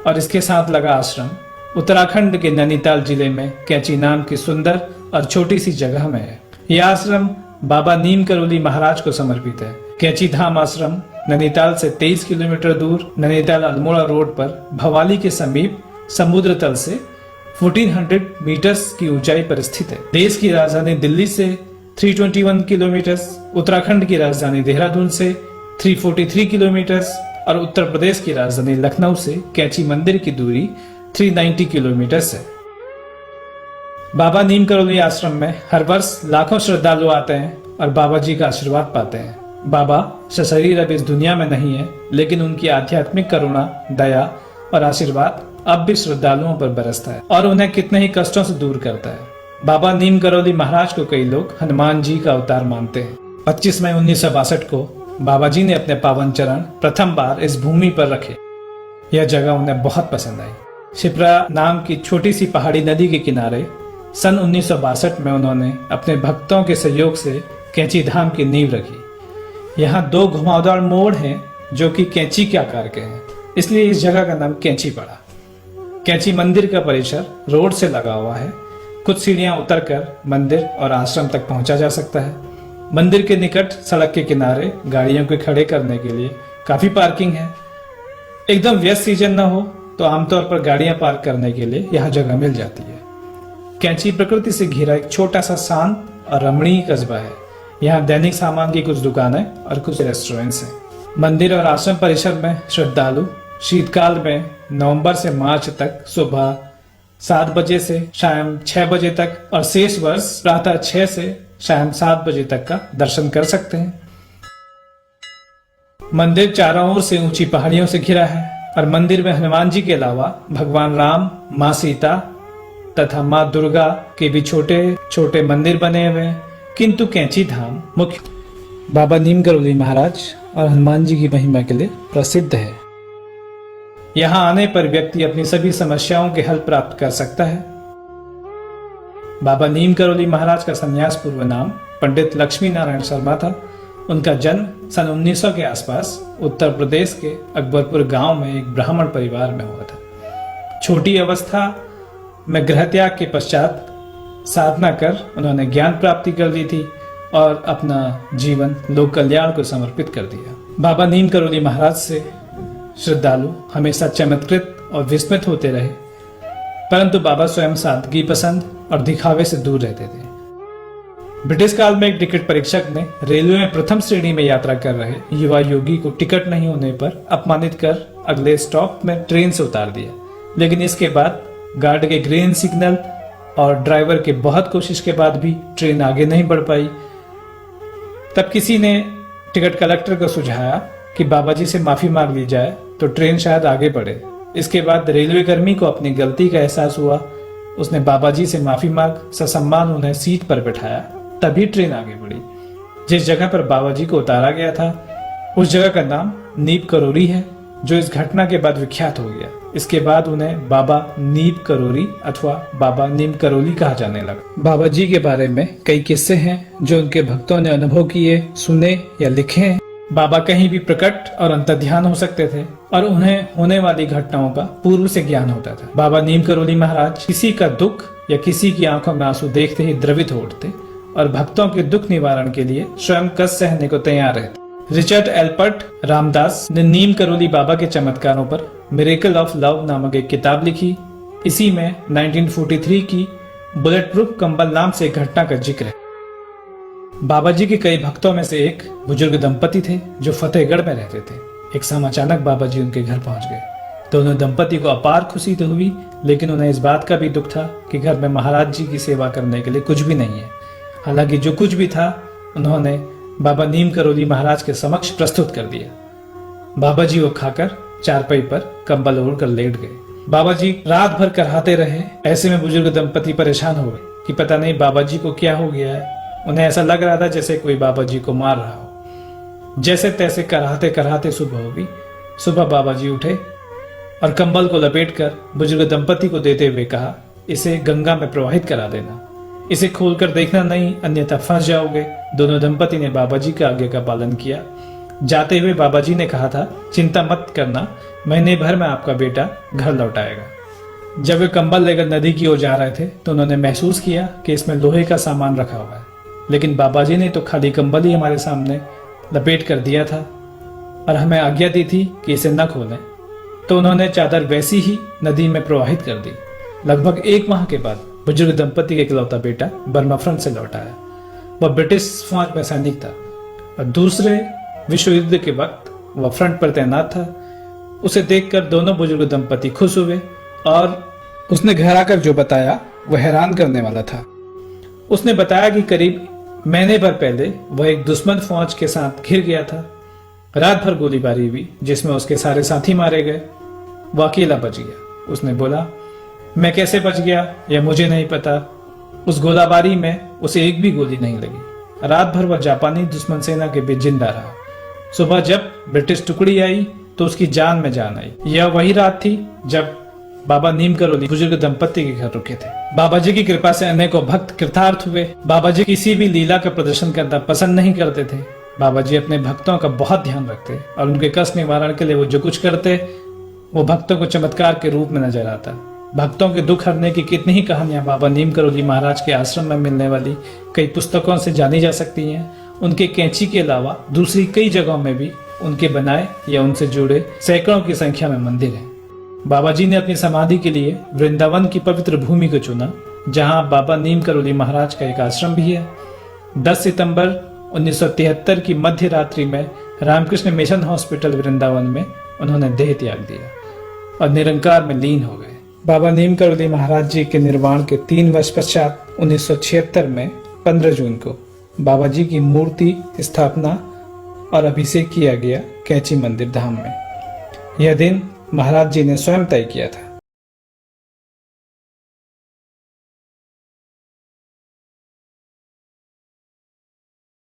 और इसके साथ लगा आश्रम उत्तराखंड के नैनीताल जिले में कैंची नाम की सुंदर और छोटी सी जगह में है। यह आश्रम बाबा नीम करोली महाराज को समर्पित है। कैंची धाम आश्रम नैनीताल से 23 किलोमीटर दूर नैनीताल अल्मोड़ा रोड पर भवाली के समीप समुद्र तल से 1400 मीटर्स की ऊंचाई पर स्थित है। देश की राजधानी दिल्ली से 321 किलोमीटर, उत्तराखंड की राजधानी देहरादून से 343 किलोमीटर और उत्तर प्रदेश की राजधानी लखनऊ से कैंची मंदिर की दूरी 390 किलोमीटर है। बाबा नीम करोली आश्रम में हर वर्ष लाखों श्रद्धालु आते हैं और बाबा जी का आशीर्वाद पाते हैं। बाबा सशरीर अब इस दुनिया में नहीं है, लेकिन उनकी आध्यात्मिक करुणा, दया और आशीर्वाद अब भी श्रद्धालुओं पर बरसता है और उन्हें कितने ही कष्टों से दूर करता है। बाबा नीम करोली महाराज को कई लोग हनुमान जी का अवतार मानते हैं। 25 मई 1962 को बाबा जी ने अपने पावन चरण प्रथम बार इस भूमि पर रखे। यह जगह उन्हें बहुत पसंद आई। शिप्रा नाम की छोटी सी पहाड़ी नदी के किनारे सन 1962 में उन्होंने अपने भक्तों के सहयोग से कैंची धाम की नींव रखी। यहाँ 2 घुमावदार मोड़ हैं जो कि कैंची के आकार के हैं, इसलिए इस जगह का नाम कैंची पड़ा। कैंची मंदिर का परिसर रोड से लगा हुआ है। कुछ सीढ़ियां उतरकर मंदिर और आश्रम तक पहुंचा जा सकता है। मंदिर के निकट सड़क के किनारे गाड़ियों को खड़े करने के लिए काफी पार्किंग है। एकदम व्यस्त सीजन न हो तो आमतौर पर गाड़ियां पार्क करने के लिए यहाँ जगह मिल जाती है। कैंची प्रकृति से घिरा एक छोटा सा शांत और रमणीय कस्बा है। यहाँ दैनिक सामान की कुछ दुकानें और कुछ रेस्टोरेंट्स हैं। मंदिर और आश्रम परिसर में श्रद्धालु शीतकाल में नवंबर से मार्च तक सुबह 7 बजे से शाम 6 बजे तक और शेष वर्ष प्रातः 6 से शाम 7 बजे तक का दर्शन कर सकते हैं। मंदिर चारों ओर से ऊंची पहाड़ियों से घिरा है और मंदिर में हनुमान जी के अलावा भगवान राम, माँ सीता तथा माँ दुर्गा के भी छोटे छोटे मंदिर बने हुए हैं। किंतु कैंची धाम मुख्य बाबा नीम करोली महाराज और हनुमान जी की महिमा के लिए प्रसिद्ध है। यहाँ आने पर व्यक्ति अपनी सभी समस्याओं के हल प्राप्त कर सकता है। बाबा नीम करोली महाराज का संन्यास पूर्व नाम पंडित लक्ष्मी नारायण शर्मा था। उनका जन्म सन 1900 के आसपास उत्तर प्रदेश के अकबरपुर गांव में एक ब्राह्मण परिवार में हुआ था। छोटी अवस्था में गृह त्याग के पश्चात साधना कर उन्होंने ज्ञान प्राप्ति कर ली थी और अपना जीवन लोक कल्याण को समर्पित कर दिया। बाबा नीम करोली महाराज से श्रद्धालु हमेशा चमत्कृत और विस्मित होते रहे, परंतु बाबा स्वयं सादगी पसंद और दिखावे से दूर रहते थे। ब्रिटिश काल में एक टिकट परीक्षक ने रेलवे में प्रथम श्रेणी में यात्रा कर रहे युवा योगी को टिकट नहीं होने पर अपमानित कर अगले स्टॉप में ट्रेन से उतार दिया, लेकिन इसके बाद गार्ड के ग्रीन सिग्नल और ड्राइवर के बहुत कोशिश के बाद भी ट्रेन आगे नहीं बढ़ पाई। तब किसी ने टिकट कलेक्टर को सुझाया कि बाबा जी से माफी मांग ली जाए तो ट्रेन शायद आगे बढ़े। इसके बाद रेलवे कर्मी को अपनी गलती का एहसास हुआ। उसने बाबा जी से माफी मांग ससम्मान उन्हें सीट पर बैठाया, तभी ट्रेन आगे बढ़ी। जिस जगह पर बाबा जी को उतारा गया था उस जगह का नाम नीम करोली है, जो इस घटना के बाद विख्यात हो गया। इसके बाद उन्हें बाबा नीम करोली अथवा बाबा नीम करोली कहा जाने लगा। बाबा जी के बारे में कई किस्से हैं जो उनके भक्तों ने अनुभव किए, सुने या लिखे हैं। बाबा कहीं भी प्रकट और अंतर्ध्यान हो सकते थे और उन्हें होने वाली घटनाओं का पूर्व से ज्ञान होता था। बाबा नीम करोली महाराज किसी का दुख या किसी की आंखों में आंसू देखते ही द्रवित हो उठते और भक्तों के दुख निवारण के लिए स्वयं कष्ट सहने को तैयार रहते। रिचर्ड एल्पर्ट रामदास ने नीम करोली बाबा के चमत्कारों पर मिरेकल ऑफ लव नामक एक किताब लिखी। इसी में 1943 की बुलेट प्रूफ कंबल नाम से एक घटना का जिक्र है। बाबा जी के कई भक्तों में से एक बुजुर्ग दंपति थे जो फतेहगढ़ में रहते थे। एक समय अचानक बाबा जी उनके घर पहुंच गए। दोनों दंपति को अपार खुशी तो हुई, लेकिन उन्हें इस बात का भी दुख था कि घर में महाराज जी की सेवा करने के लिए कुछ भी नहीं है। हालांकि जो कुछ भी था उन्होंने बाबा नीम करोली महाराज के समक्ष प्रस्तुत कर दिया। बाबा जी वो खाकर चारपाई पर कंबल ओढ़कर लेट गए। बाबा जी रात भर कराहते रहे। ऐसे में बुजुर्ग दंपति परेशान हो गए कि पता नहीं बाबा जी को क्या हो गया है। उन्हें ऐसा लग रहा था जैसे कोई बाबा जी को मार रहा हो। जैसे तैसे कराहते कराहते सुबह हो गई। सुबह बाबा जी उठे और कंबल को लपेटकर बुजुर्ग दंपति को देते हुए कहा, इसे गंगा में प्रवाहित करा देना, इसे खोलकर देखना नहीं, अन्यथा फंस जाओगे। दोनों दंपति ने बाबा जी के आज्ञा का पालन किया जाते हुए बाबा जी ने कहा था, चिंता मत करना, महीने भर में आपका बेटा घर लौट आएगा। जब वे कंबल लेकर नदी की ओर जा रहे थे तो उन्होंने महसूस किया कि इसमें लोहे का सामान रखा हुआ है, लेकिन बाबा जी ने तो खाली कंबल ही हमारे सामने लपेट कर दिया था और हमें आज्ञा दी थी कि इसे न खोलें। तो उन्होंने चादर वैसी ही नदी में प्रवाहित कर दी। लगभग 1 माह के बाद बुजुर्ग दंपति का इकलौता बेटा बर्मा फ्रंट से लौट आया। वह ब्रिटिश फौज में सैनिक था और दूसरे विश्व युद्ध के वक्त वह फ्रंट पर तैनात था। उसे देखकर दोनों बुजुर्ग दंपति खुश हुए और उसने घर आकर जो बताया वह हैरान करने वाला था। उसने बताया कि करीब महीने भर पहले वह एक दुश्मन फौज के साथ घिर गया था। रात भर गोलीबारी हुई जिसमें उसके सारे साथी मारे गए। वह अकेला बच गया। उसने बोला, मैं कैसे बच गया यह मुझे नहीं पता। उस गोलाबारी में उसे एक भी गोली नहीं लगी। रात भर वह जापानी दुश्मन सेना के बीच जिंदा रहा। सुबह जब ब्रिटिश टुकड़ी आई तो उसकी जान में जान आई। यह वही रात थी जब बाबा नीम करोली बुजुर्ग दंपति के घर रुके थे। बाबा जी की कृपा से अनेकों भक्त कृतार्थ हुए। बाबा जी किसी भी लीला का प्रदर्शन करना पसंद नहीं करते थे। बाबा जी अपने भक्तों का बहुत ध्यान रखते और उनके कष्ट निवारण के लिए वो जो कुछ करते वो भक्तों को चमत्कार के रूप में नजर आता। भक्तों के दुख हरने की कितनी ही कहानियां बाबा नीम करोली महाराज के आश्रम में मिलने वाली कई पुस्तकों से जानी जा सकती हैं। उनके कैंची के अलावा दूसरी कई जगहों में भी उनके बनाए या उनसे जुड़े सैकड़ों की संख्या में मंदिर हैं। बाबा जी ने अपनी समाधि के लिए वृंदावन की पवित्र भूमि को चुना, जहां बाबा नीम करोली महाराज का एक आश्रम भी है। 10 सितंबर 1973 की मध्य रात्रि में रामकृष्ण मिशन हॉस्पिटल वृंदावन में उन्होंने देह त्याग दिया और निरंकार में लीन हो गए। बाबा नीम करोली महाराज जी के निर्वाण के 3 वर्ष पश्चात 1976 में 15 जून को बाबा जी की मूर्ति स्थापना और अभिषेक किया गया कैंची मंदिर धाम में। यह दिन महाराज जी ने स्वयं तय किया था।